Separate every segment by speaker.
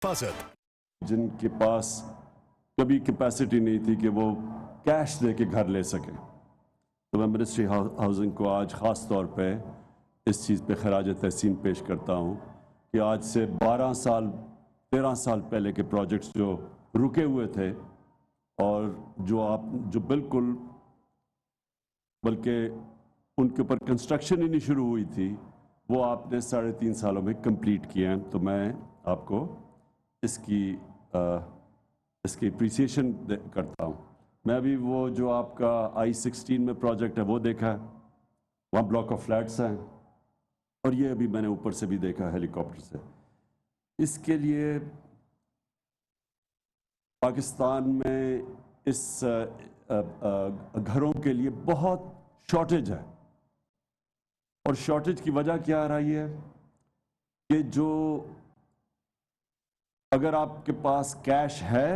Speaker 1: حفاظت
Speaker 2: جن کے پاس کبھی کیپیسٹی نہیں تھی کہ وہ کیش دے کے گھر لے سکیں، تو میں منسٹری ہاؤسنگ کو آج خاص طور پہ اس چیز پہ خراج تحسین پیش کرتا ہوں کہ آج سے 13 سال پہلے کے پروجیکٹس جو رکے ہوئے تھے اور جو بالکل بلکہ ان کے اوپر کنسٹرکشن ہی نہیں شروع ہوئی تھی، وہ آپ نے 3.5 سالوں میں کمپلیٹ کیے ہیں. تو میں آپ کو اس کی اپریسیشن کرتا ہوں. میں ابھی وہ جو آپ کا I-16 میں پروجیکٹ ہے وہ دیکھا ہے، وہاں بلاک آف فلیٹس ہیں، اور یہ ابھی میں نے اوپر سے بھی دیکھا ہیلی کاپٹر سے. اس کے لیے پاکستان میں اس گھروں کے لیے بہت شارٹیج ہے، اور شارٹیج کی وجہ کیا آ رہی ہے کہ اگر آپ کے پاس کیش ہے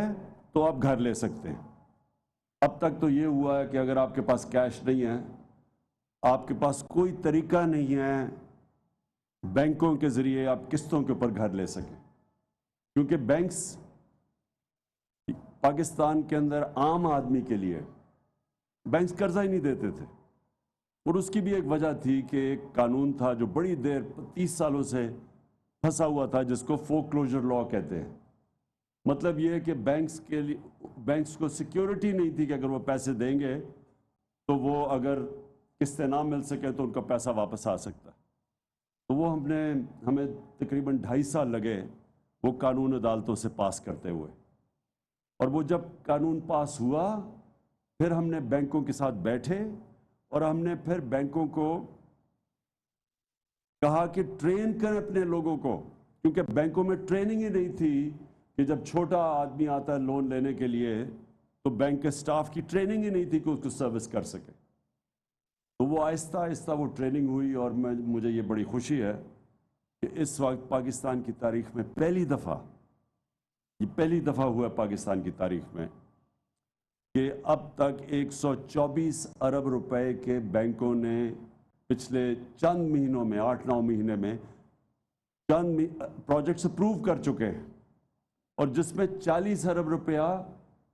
Speaker 2: تو آپ گھر لے سکتے ہیں. اب تک تو یہ ہوا ہے کہ اگر آپ کے پاس کیش نہیں ہے، آپ کے پاس کوئی طریقہ نہیں ہے بینکوں کے ذریعے آپ قسطوں کے اوپر گھر لے سکیں، کیونکہ بینکس پاکستان کے اندر عام آدمی کے لیے بینکس قرضہ ہی نہیں دیتے تھے. اور اس کی بھی ایک وجہ تھی کہ ایک قانون تھا جو بڑی دیر 30 سالوں سے پھنسا ہوا تھا، جس کو فور کلوجر لا کہتے ہیں. مطلب یہ ہے کہ بینکس کو سیکیورٹی نہیں تھی کہ اگر وہ پیسے دیں گے تو وہ اگر قسطیں نہ مل سکے تو ان کا پیسہ واپس آ سکتا ہے. تو وہ ہمیں تقریباً 2.5 سال لگے وہ قانون عدالتوں سے پاس کرتے ہوئے. اور وہ جب قانون پاس ہوا، پھر ہم نے بینکوں کے ساتھ بیٹھے اور ہم نے پھر بینکوں کو کہا کہ ٹرین کریں اپنے لوگوں کو، کیونکہ بینکوں میں ٹریننگ ہی نہیں تھی کہ جب چھوٹا آدمی آتا ہے لون لینے کے لیے تو بینک کے سٹاف کی ٹریننگ ہی نہیں تھی کہ اس کو سروس کر سکے. تو وہ آہستہ آہستہ وہ ٹریننگ ہوئی، اور مجھے یہ بڑی خوشی ہے کہ اس وقت پاکستان کی تاریخ میں پہلی دفعہ ہوا ہے پاکستان کی تاریخ میں کہ اب تک 124 ارب روپے کے بینکوں نے پچھلے چند مہینوں میں 8-9 مہینے میں چند پروجیکٹس اپروو کر چکے ہیں، اور جس میں 40 ارب روپیہ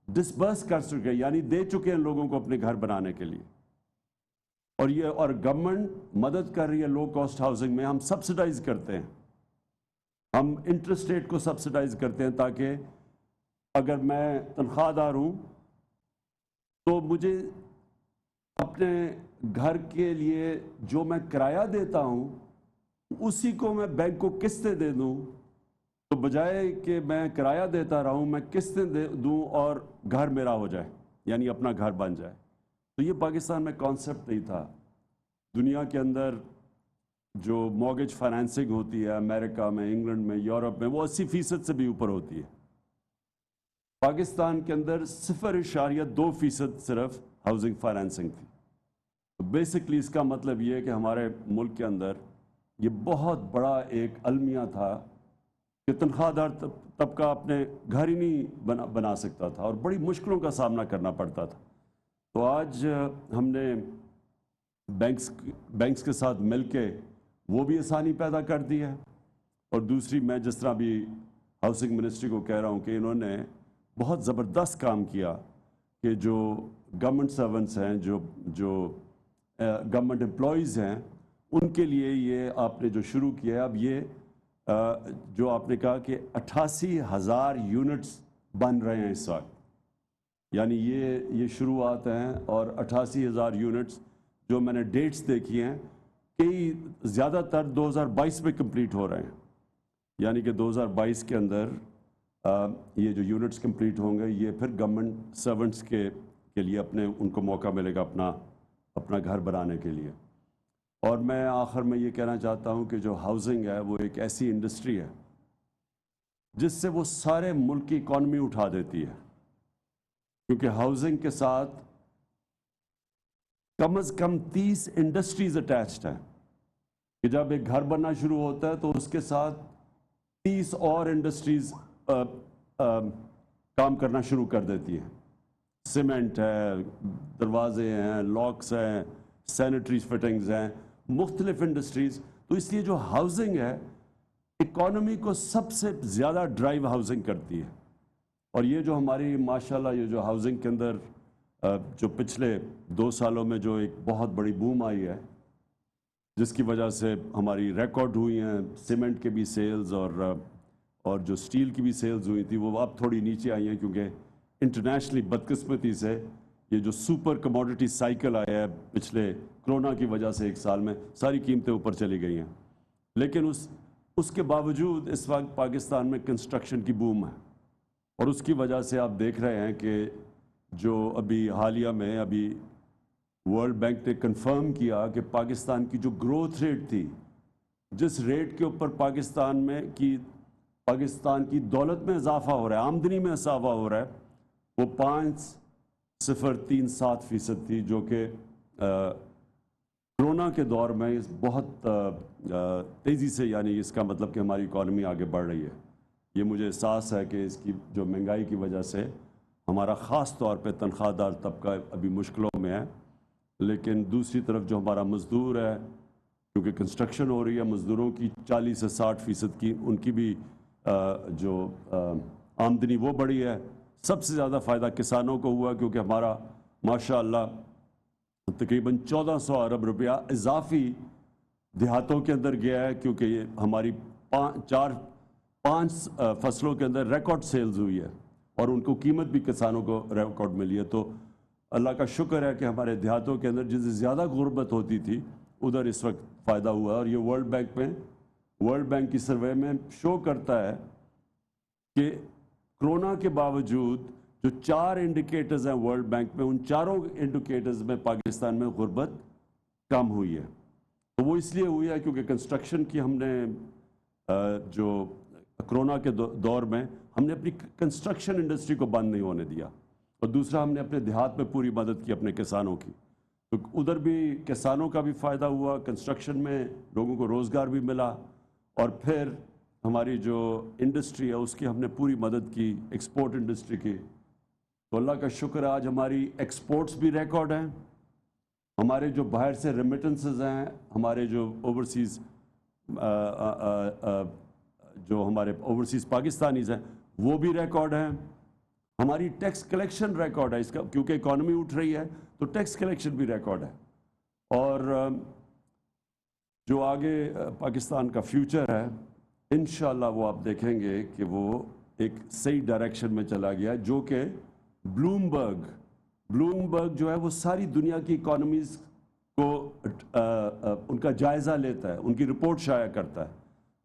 Speaker 2: ڈسبرس کر چکے، یعنی دے چکے ہیں لوگوں کو اپنے گھر بنانے کے لیے. اور گورنمنٹ مدد کر رہی ہے لو کاسٹ ہاؤسنگ میں. ہم سبسڈائز کرتے ہیں، ہم انٹرسٹ ریٹ کو سبسڈائز کرتے ہیں تاکہ اگر میں تنخواہ دار ہوں تو مجھے اپنے گھر کے لیے جو میں کرایہ دیتا ہوں اسی کو میں بینک کو قسطیں دے دوں، تو بجائے کہ میں کرایہ دیتا رہوں میں قسطیں دوں اور گھر میرا ہو جائے، یعنی اپنا گھر بن جائے. تو یہ پاکستان میں کانسیپٹ نہیں تھا. دنیا کے اندر جو مورگیج فائنینسنگ ہوتی ہے امریکہ میں، انگلینڈ میں، یورپ میں، وہ 80% سے بھی اوپر ہوتی ہے. پاکستان کے اندر 0.2% صرف ہاؤسنگ فائنینسنگ تھی. بیسکلی اس کا مطلب یہ ہے کہ ہمارے ملک کے اندر یہ بہت بڑا ایک المیہ تھا کہ تنخواہ دار طبقہ اپنے گھر ہی نہیں بنا سکتا تھا، اور بڑی مشکلوں کا سامنا کرنا پڑتا تھا. تو آج ہم نے بینکس کے ساتھ مل کے وہ بھی آسانی پیدا کر دی ہے. اور دوسری، میں جس طرح بھی ہاؤسنگ منسٹری کو کہہ رہا ہوں کہ انہوں نے بہت زبردست کام کیا کہ جو گورنمنٹ سرونٹس ہیں، جو گورنمنٹ امپلائیز ہیں، ان کے لیے یہ آپ نے جو شروع کیا ہے، اب یہ جو آپ نے کہا کہ 88,000 یونٹس بن رہے ہیں اس وقت، یعنی یہ شروعات ہیں. اور 88,000 یونٹس جو میں نے ڈیٹس دیکھی ہیں، کئی زیادہ تر 2022 میں کمپلیٹ ہو رہے ہیں، یعنی کہ 2022 کے اندر یہ جو یونٹس کمپلیٹ ہوں گے، یہ پھر گورنمنٹ سرونٹس کے لیے ان کو موقع ملے گا اپنا گھر بنانے کے لیے. اور میں آخر میں یہ کہنا چاہتا ہوں کہ جو ہاؤسنگ ہے وہ ایک ایسی انڈسٹری ہے جس سے وہ سارے ملک کی اکانومی اٹھا دیتی ہے، کیونکہ ہاؤسنگ کے ساتھ کم از کم 30 انڈسٹریز اٹیچڈ ہیں کہ جب ایک گھر بننا شروع ہوتا ہے تو اس کے ساتھ 30 اور انڈسٹریز کام کرنا شروع کر دیتی ہیں. سیمنٹ ہے، دروازے ہیں، لاکس ہیں، سینیٹری فٹنگز ہیں، مختلف انڈسٹریز. تو اس لیے جو ہاؤسنگ ہے इकॉनमी को सबसे ज़्यादा ड्राइव हाउसिंग करती है। और ये जो हमारी माशाल्लाह ये जो हाउसिंग के अंदर जो पिछले 2 सालों में जो एक बहुत बड़ी बूम आई है, जिसकी वजह से हमारी रिकॉर्ड हुई हैं सीमेंट के भी सेल्स और जो स्टील की भी सेल्स हुई थी वो अब थोड़ी नीचे आई हैं, क्योंकि इंटरनेशनली बदकिस्मती से ये जो सुपर कमोडिटी साइकिल आया है पिछले कोरोना की वजह से 1 साल में सारी कीमतें ऊपर चली गई हैं। लेकिन उसके बावजूद इस वक्त पाकिस्तान में कंस्ट्रक्शन की बूम है, और उसकी वजह से आप देख रहे हैं कि जो अभी हालिया में अभी वर्ल्ड बैंक ने कंफर्म किया कि पाकिस्तान की जो ग्रोथ रेट थी, जिस रेट के ऊपर पाकिस्तान की दौलत में इजाफा हो रहा है, आमदनी में इजाफा हो रहा है, वो 5.037% थी, जो कि कोरोना के दौर में इस बहुत तेज़ी से, यानी इसका मतलब कि हमारी इकॉनमी आगे बढ़ रही है। ये मुझे एहसास है कि इसकी जो महंगाई की वजह से हमारा ख़ास तौर पे तनख्वाहदार तबका अभी मुश्किलों में है, लेकिन दूसरी तरफ जो हमारा मज़दूर है, क्योंकि कंस्ट्रक्शन हो रही है, मज़दूरों की 40 से 60% की उनकी भी जो आमदनी वो बढ़ी है। सबसे ज़्यादा फ़ायदा किसानों को हुआ, क्योंकि हमारा माशाअल्लाह तकरीबन 1400 अरब रुपया इजाफी देहातों के अंदर गया है, क्योंकि ये हमारी 5 फसलों के अंदर रिकॉर्ड सेल्स हुई है और उनको कीमत भी किसानों को रिकॉर्ड मिली है। तो अल्लाह का शुक्र है कि हमारे देहातों के अंदर जिससे ज़्यादा गुर्बत होती थी उधर इस वक्त फ़ायदा हुआ। और ये वर्ल्ड बैंक की सर्वे में शो करता है कि कोरोना के बावजूद जो 4 इंडिकेटर्स हैं वर्ल्ड बैंक में, उन चारों इंडिकेटर्स में पाकिस्तान में गुर्बत कम हुई है। तो वो इसलिए हुई है क्योंकि कंस्ट्रक्शन की हमने जो कोरोना के दौर में हमने अपनी कंस्ट्रक्शन इंडस्ट्री को बंद नहीं होने दिया, और दूसरा हमने अपने देहात में पूरी मदद की अपने किसानों की। तो उधर भी किसानों का भी फ़ायदा हुआ, कंस्ट्रक्शन में लोगों को रोज़गार भी मिला, और फिर हमारी जो इंडस्ट्री है उसकी हमने पूरी मदद की, एक्सपोर्ट इंडस्ट्री की। तो अल्लाह का शुक्र आज हमारी एक्सपोर्ट्स भी रिकॉर्ड हैं, हमारे जो बाहर से रेमिटेंसेस हैं, हमारे जो ओवरसीज़ जो हमारे ओवरसीज़ पाकिस्तानीज़ हैं वो भी रिकॉर्ड हैं, हमारी टैक्स कलेक्शन रिकॉर्ड है। इसका क्योंकि इकॉनमी उठ रही है तो टैक्स कलेक्शन भी रिकॉर्ड है। और जो आगे पाकिस्तान का फ्यूचर है, इंशाल्लाह वो आप देखेंगे कि वो एक सही डायरेक्शन में चला गया, जो कि ब्लूमबर्ग जो है वो सारी दुनिया की इकॉनमीज़ को उनका जायज़ा लेता है, उनकी रिपोर्ट शाया करता है।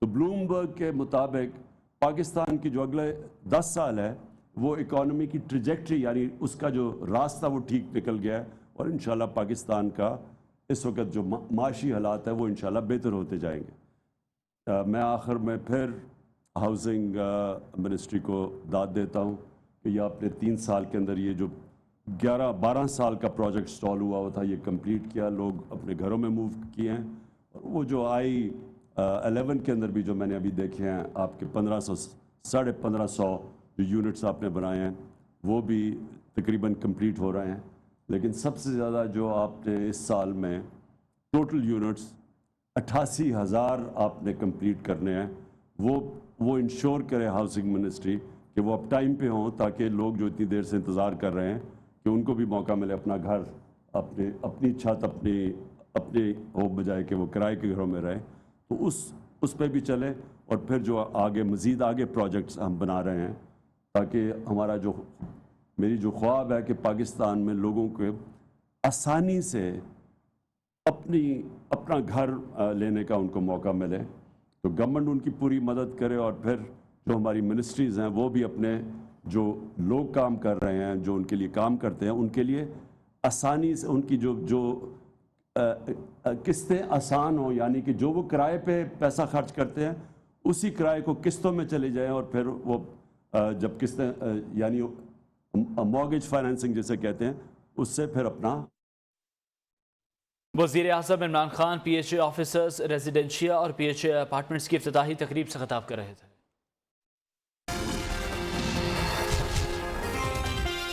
Speaker 2: तो ब्लूमबर्ग के मुताबिक पाकिस्तान की जो अगले 10 साल है वो इकॉनमी की ट्रैजेक्टरी, यानी उसका जो रास्ता वो ठीक निकल गया है, और इंशाल्लाह पाकिस्तान का इस वक्त जो माशी हालात है वो इंशाल्लाह बेहतर होते जाएंगे। मैं आखिर में फिर हाउसिंग मिनिस्ट्री को दाद देता हूँ कि ये आपने 3 साल के अंदर ये जो 11-12 साल का प्रोजेक्ट स्टॉल हुआ था ये कंप्लीट किया, लोग अपने घरों में मूव किए हैं। और वो जो I-11 के अंदर भी जो मैंने अभी देखे हैं आपके 1500-1550 जो यूनिट्स आपने बनाए हैं वो भी तकरीबन कंप्लीट हो रहे हैं। लेकिन सबसे ज़्यादा जो आपने इस साल में टोटल यूनिट्स 88,000 आपने कंप्लीट करने हैं, वो इंश्योर करे हाउसिंग मिनिस्ट्री कि वो अब टाइम पे हों, ताकि लोग जो इतनी देर से इंतज़ार कर रहे हैं कि उनको भी मौका मिले अपना घर, अपनी छत अपनी हो, बजाय कि वो किराए के घरों में रहे। तो उस पर भी चले, और फिर जो मज़ीद आगे प्रोजेक्ट्स हम बना रहे हैं, ताकि हमारा मेरी जो ख्वाब है कि पाकिस्तान में लोगों को आसानी से अपना घर लेने का उनको मौका मिले। तो गवर्नमेंट उनकी पूरी मदद करे, और फिर जो हमारी मिनिस्ट्रीज़ हैं वो भी अपने जो लोग काम कर रहे हैं, जो उनके लिए काम करते हैं, उनके लिए आसानी से उनकी जो किस्तें आसान हो, यानी कि जो वो किराए पे पैसा खर्च करते हैं उसी किराए को किस्तों में चले जाएं, और फिर वो जब किस्तें यानी मॉर्गेज फाइनेंसिंग जिसे कहते हैं उससे फिर अपना।
Speaker 1: वज़ीर आज़म इमरान खान PHA ऑफिसर्स रेजिडेंशिया और PHA अपार्टमेंट्स की इफ्तिताही तकरीब से खिताब कर रहे थे।